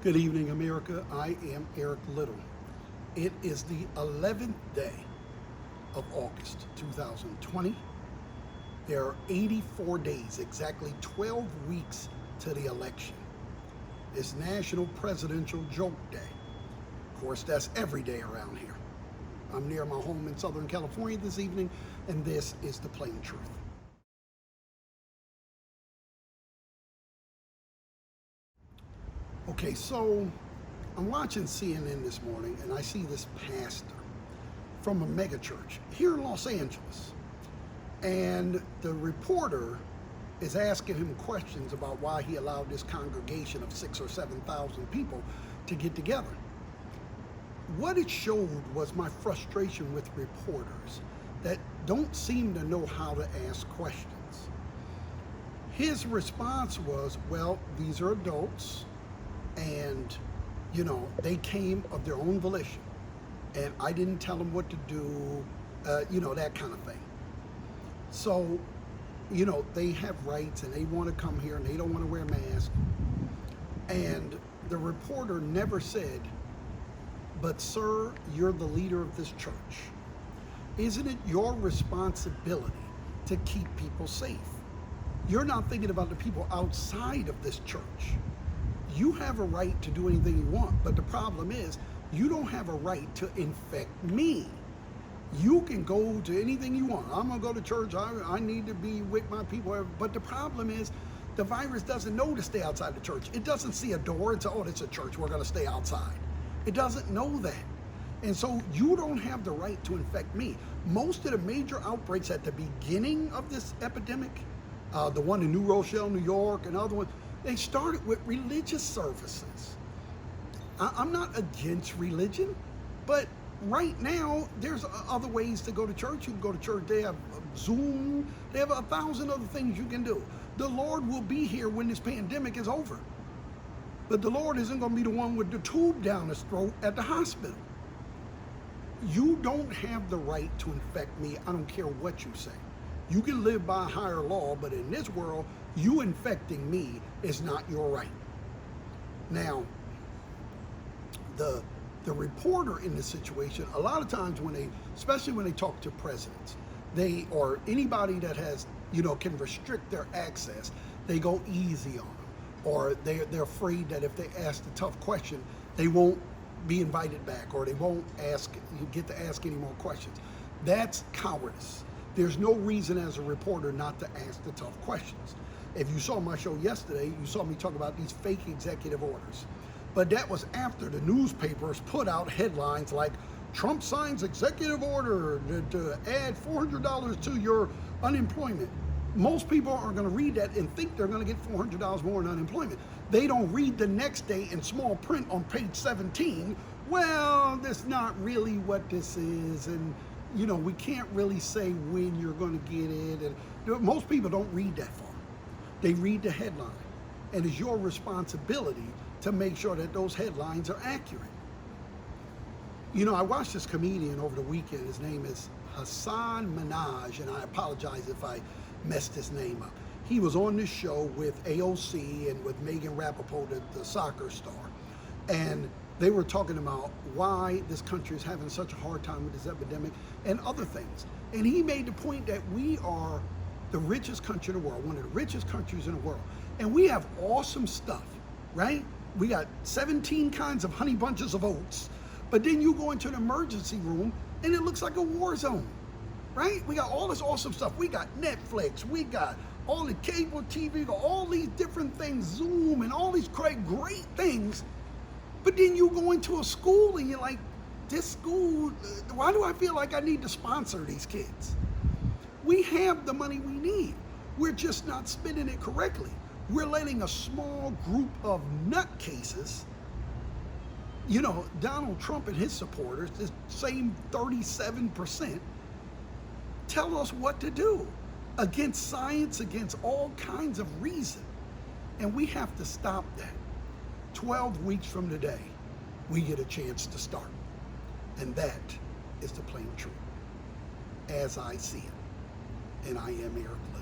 Good evening, America. I am Eric Little. It is the 11th day of August 2020. There are 84 days, exactly 12 weeks to the election. It's National Presidential Joke Day. Of course, that's every day around here. I'm near my home in Southern California this evening, and this is the plain truth. Okay, so I'm watching CNN this morning and I see this pastor from a megachurch here in Los Angeles. And the reporter is asking him questions about why he allowed this congregation of 6,000 or 7,000 people to get together. What it showed was my frustration with reporters that don't seem to know how to ask questions. His response was, well, these are adults, and they came of their own volition, and I didn't tell them what to do, that kind of thing. So they have rights and they want to come here and they don't want to wear masks. And the reporter never said, but sir, you're the leader of this church. Isn't it your responsibility to keep people safe? You're not thinking about the people outside of this church. You have a right to do anything you want, but the problem is you don't have a right to infect me. You can go to anything you want. I'm gonna go to church, I need to be with my people, but the problem is the virus doesn't know to stay outside the church. It doesn't see a door and say, oh, it's a church, we're gonna stay outside. It doesn't know that. And so you don't have the right to infect me. Most of the major outbreaks at the beginning of this epidemic, the one in New Rochelle, New York, and other ones, they started with religious services. I'm not against religion, but right now there's other ways to go to church. You can go to church, they have Zoom, they have 1,000 other things you can do. The Lord will be here when this pandemic is over. But the Lord isn't going to be the one with the tube down his throat at the hospital. You don't have the right to infect me. I don't care what you say. You can live by a higher law, but in this world, you infecting me is not your right. Now, the reporter in this situation, a lot of times especially when they talk to presidents, or anybody that has, can restrict their access, they go easy on them. Or they're afraid that if they ask the tough question, they won't be invited back, or they won't get to ask any more questions. That's cowardice. There's no reason as a reporter not to ask the tough questions. If you saw my show yesterday, you saw me talk about these fake executive orders. But that was after the newspapers put out headlines like, Trump signs executive order to add $400 to your unemployment. Most people are going to read that and think they're going to get $400 more in unemployment. They don't read the next day in small print on page 17, well, that's not really what this is, and we can't really say when you're going to get it. And most people don't read that far. They read the headline. And it's your responsibility to make sure that those headlines are accurate. I watched this comedian over the weekend. His name is Hasan Minhaj, and I apologize if I messed his name up. He was on this show with AOC and with Megan Rapaport, the soccer star. And they were talking about why this country is having such a hard time with this epidemic and other things. And he made the point that we are the richest country in the world, one of the richest countries in the world. And we have awesome stuff, right? We got 17 kinds of honey bunches of oats. But then you go into an emergency room and it looks like a war zone, right? We got all this awesome stuff. We got Netflix, we got all the cable TV, we got all these different things, Zoom and all these great things. But then you go into a school and you're like, this school, why do I feel like I need to sponsor these kids? We have the money we need. We're just not spending it correctly. We're letting a small group of nutcases, Donald Trump and his supporters, the same 37%, tell us what to do against science, against all kinds of reason. And we have to stop that. 12 weeks from today, we get a chance to start. And that is the plain truth, as I see it. And I am Eric Little.